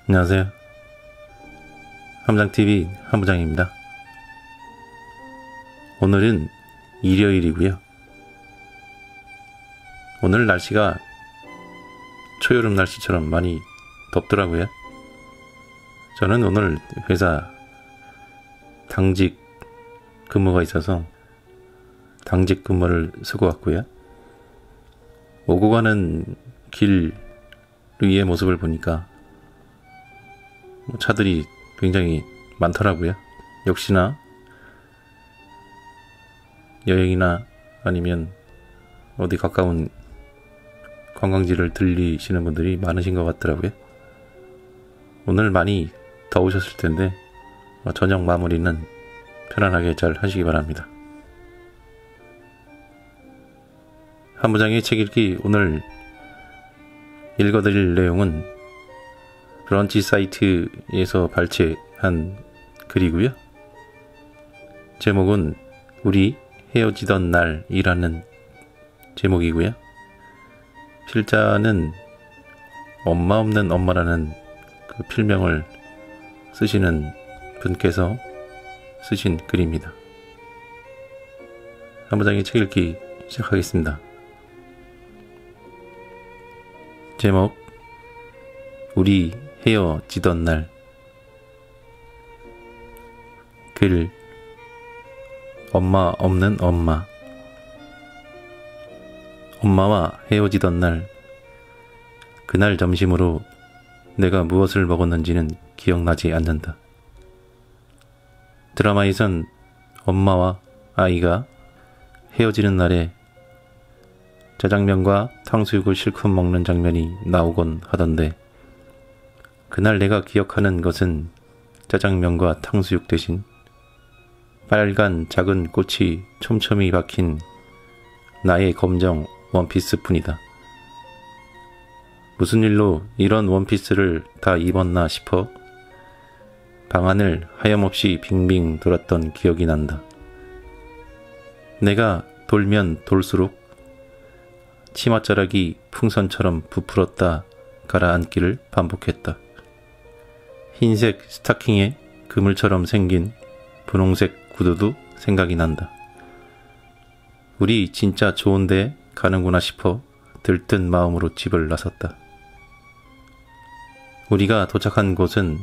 안녕하세요. 함부장TV 함부장입니다. 오늘은 일요일이고요. 오늘 날씨가 초여름 날씨처럼 많이 덥더라고요. 저는 오늘 회사 당직 근무가 있어서 당직 근무를 쓰고 왔고요. 오고 가는 길 위의 모습을 보니까 차들이 굉장히 많더라고요. 역시나 여행이나 아니면 어디 가까운 관광지를 들리시는 분들이 많으신 것 같더라고요. 오늘 많이 더우셨을 텐데 저녁 마무리는 편안하게 잘 하시기 바랍니다. 함부장의 책 읽기, 오늘 읽어드릴 내용은 브런치 사이트에서 발췌한 글이고요. 제목은 우리 헤어지던 날이라는 제목이고요. 필자는 엄마 없는 엄마라는 그 필명을 쓰시는 분께서 쓰신 글입니다. 함부장의 책 읽기 시작하겠습니다. 제목, 우리 헤어지던 날. 글, 엄마 없는 엄마. 엄마와 헤어지던 날, 그날 점심으로 내가 무엇을 먹었는지는 기억나지 않는다. 드라마에선 엄마와 아이가 헤어지는 날에 짜장면과 탕수육을 실컷 먹는 장면이 나오곤 하던데, 그날 내가 기억하는 것은 짜장면과 탕수육 대신 빨간 작은 꽃이 촘촘히 박힌 나의 검정 원피스 뿐이다. 무슨 일로 이런 원피스를 다 입었나 싶어 방안을 하염없이 빙빙 돌았던 기억이 난다. 내가 돌면 돌수록 치맛자락이 풍선처럼 부풀었다 가라앉기를 반복했다. 흰색 스타킹에 그물처럼 생긴 분홍색 구두도 생각이 난다. 우리 진짜 좋은데 가는구나 싶어 들뜬 마음으로 집을 나섰다. 우리가 도착한 곳은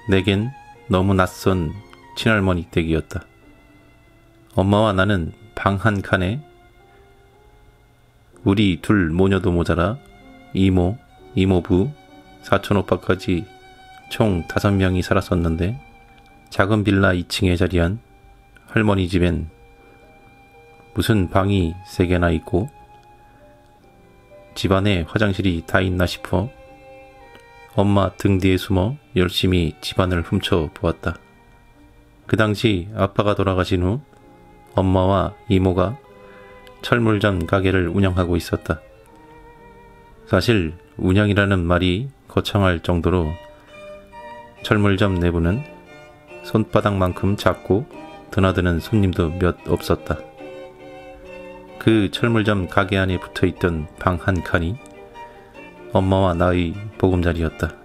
내겐 너무 낯선 친할머니 댁이었다. 엄마와 나는 방 한 칸에 우리 둘 모녀도 모자라 이모, 이모부, 사촌오빠까지 총 5명이 살았었는데, 작은 빌라 2층에 자리한 할머니 집엔 무슨 방이 3개나 있고 집안에 화장실이 다 있나 싶어 엄마 등 뒤에 숨어 열심히 집안을 훔쳐보았다. 그 당시 아빠가 돌아가신 후 엄마와 이모가 철물점 가게를 운영하고 있었다. 사실 운영이라는 말이 거창할 정도로 철물점 내부는 손바닥만큼 작고 드나드는 손님도 몇 없었다. 그 철물점 가게 안에 붙어있던 방 한 칸이 엄마와 나의 보금자리였다.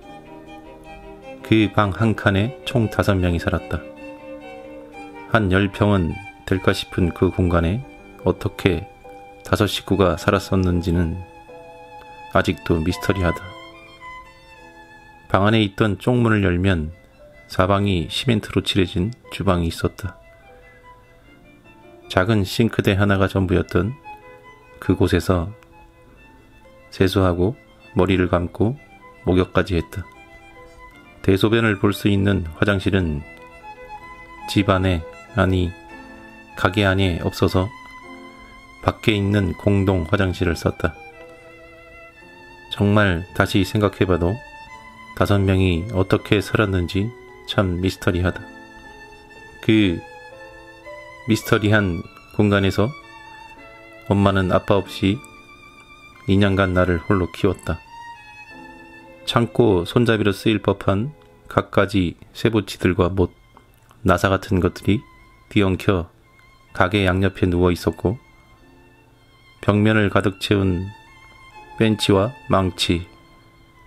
그 방 한 칸에 총 5명이 살았다. 한 10평은 될까 싶은 그 공간에 어떻게 5 식구가 살았었는지는 아직도 미스터리하다. 방 안에 있던 쪽문을 열면 사방이 시멘트로 칠해진 주방이 있었다. 작은 싱크대 하나가 전부였던 그곳에서 세수하고 머리를 감고 목욕까지 했다. 대소변을 볼 수 있는 화장실은 집 안에, 아니 가게 안에 없어서 밖에 있는 공동 화장실을 썼다. 정말 다시 생각해봐도 5명이 어떻게 살았는지 참 미스터리하다. 그 미스터리한 공간에서 엄마는 아빠 없이 2년간 나를 홀로 키웠다. 창고 손잡이로 쓰일 법한 갖가지 쇠붙이들과 못, 나사 같은 것들이 뒤엉켜 가게 양옆에 누워 있었고, 벽면을 가득 채운 벤치와 망치,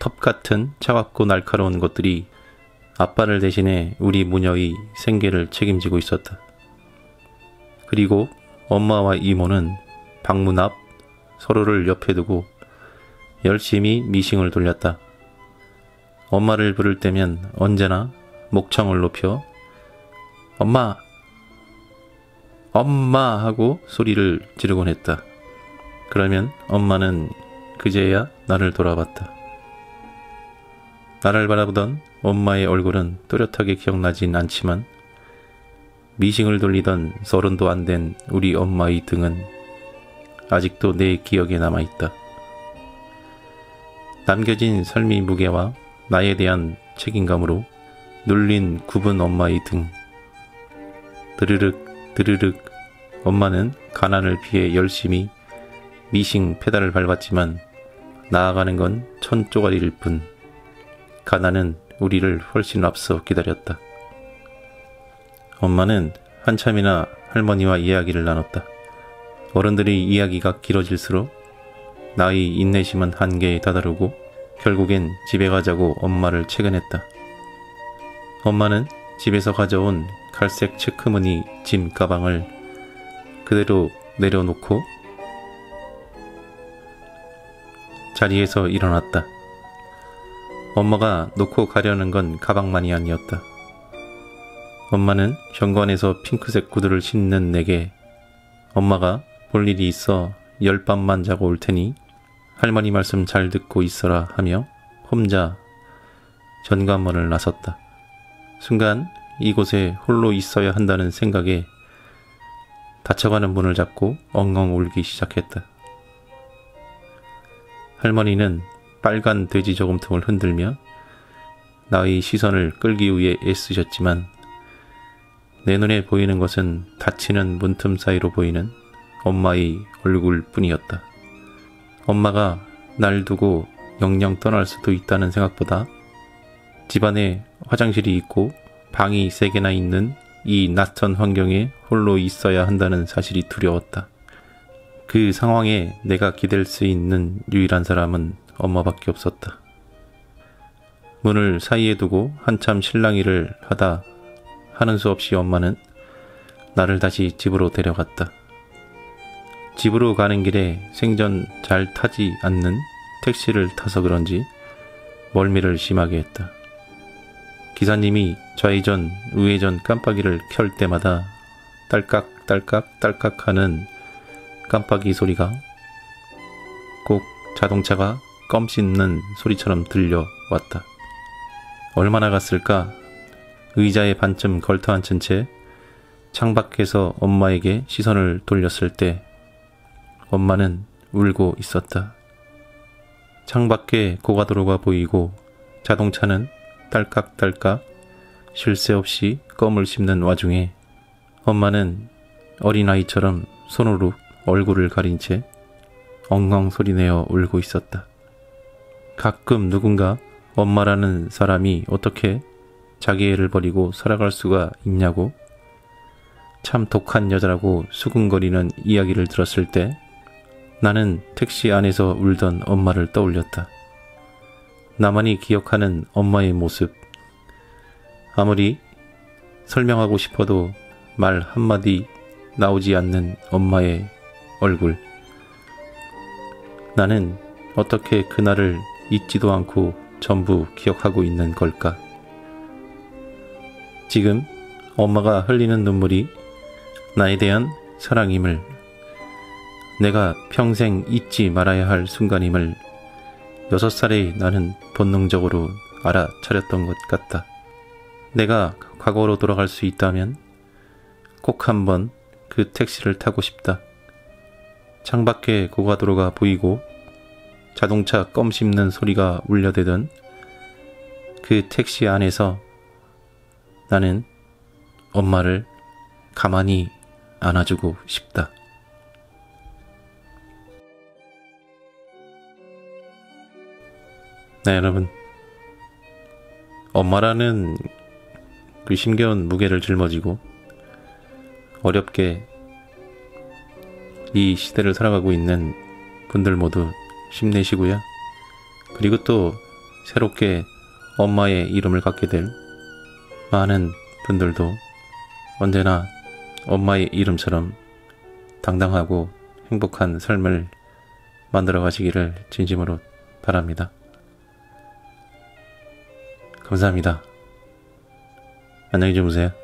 톱 같은 차갑고 날카로운 것들이 아빠를 대신해 우리 모녀의 생계를 책임지고 있었다. 그리고 엄마와 이모는 방문 앞 서로를 옆에 두고 열심히 미싱을 돌렸다. 엄마를 부를 때면 언제나 목청을 높여 엄마! 엄마! 하고 소리를 지르곤 했다. 그러면 엄마는 그제야 나를 돌아봤다. 나를 바라보던 엄마의 얼굴은 또렷하게 기억나진 않지만 미싱을 돌리던 30도 안 된 우리 엄마의 등은 아직도 내 기억에 남아있다. 남겨진 삶의 무게와 나에 대한 책임감으로 눌린 굽은 엄마의 등. 드르륵 드르륵 엄마는 가난을 피해 열심히 미싱 페달을 밟았지만 나아가는 건 천쪼가리일 뿐. 가난은 우리를 훨씬 앞서 기다렸다. 엄마는 한참이나 할머니와 이야기를 나눴다. 어른들의 이야기가 길어질수록 나의 인내심은 한계에 다다르고 결국엔 집에 가자고 엄마를 채근했다. 엄마는 집에서 가져온 갈색 체크무늬 짐 가방을 그대로 내려놓고 자리에서 일어났다. 엄마가 놓고 가려는 건 가방만이 아니었다. 엄마는 현관에서 핑크색 구두를 신는 내게 엄마가 볼 일이 있어 10밤만 자고 올 테니 할머니 말씀 잘 듣고 있어라 하며 혼자 현관문을 나섰다. 순간 이곳에 홀로 있어야 한다는 생각에 닫혀가는 문을 잡고 엉엉 울기 시작했다. 할머니는 빨간 돼지 저금통을 흔들며 나의 시선을 끌기 위해 애쓰셨지만 내 눈에 보이는 것은 닫히는 문틈 사이로 보이는 엄마의 얼굴뿐이었다. 엄마가 날 두고 영영 떠날 수도 있다는 생각보다 집안에 화장실이 있고 방이 3개나 있는 이 낯선 환경에 홀로 있어야 한다는 사실이 두려웠다. 그 상황에 내가 기댈 수 있는 유일한 사람은 엄마밖에 없었다. 문을 사이에 두고 한참 실랑이를 하다 하는 수 없이 엄마는 나를 다시 집으로 데려갔다. 집으로 가는 길에 생전 잘 타지 않는 택시를 타서 그런지 멀미를 심하게 했다. 기사님이 좌회전, 우회전 깜빡이를 켤 때마다 딸깍딸깍 하는 깜빡이 소리가 꼭 자동차가 껌 씹는 소리처럼 들려왔다. 얼마나 갔을까? 의자에 반쯤 걸터앉은 채 창밖에서 엄마에게 시선을 돌렸을 때 엄마는 울고 있었다. 창밖에 고가도로가 보이고 자동차는 딸깍딸깍 쉴 새 없이 껌을 씹는 와중에 엄마는 어린아이처럼 손으로 얼굴을 가린 채 엉엉 소리내어 울고 있었다. 가끔 누군가 엄마라는 사람이 어떻게 자기 애를 버리고 살아갈 수가 있냐고 참 독한 여자라고 수군거리는 이야기를 들었을 때 나는 택시 안에서 울던 엄마를 떠올렸다. 나만이 기억하는 엄마의 모습. 아무리 설명하고 싶어도 말 한마디 나오지 않는 엄마의 얼굴. 나는 어떻게 그날을 잊지도 않고 전부 기억하고 있는 걸까? 지금 엄마가 흘리는 눈물이 나에 대한 사랑임을, 내가 평생 잊지 말아야 할 순간임을 6살의 나는 본능적으로 알아차렸던 것 같다. 내가 과거로 돌아갈 수 있다면 꼭 한번 그 택시를 타고 싶다. 창밖에 고가도로가 보이고 자동차 껌 씹는 소리가 울려대던 그 택시 안에서 나는 엄마를 가만히 안아주고 싶다. 네, 여러분. 엄마라는 그 힘겨운 무게를 짊어지고 어렵게 이 시대를 살아가고 있는 분들 모두 힘내시고요. 그리고 또 새롭게 엄마의 이름을 갖게 될 많은 분들도 언제나 엄마의 이름처럼 당당하고 행복한 삶을 만들어 가시기를 진심으로 바랍니다. 감사합니다. 안녕히 주무세요.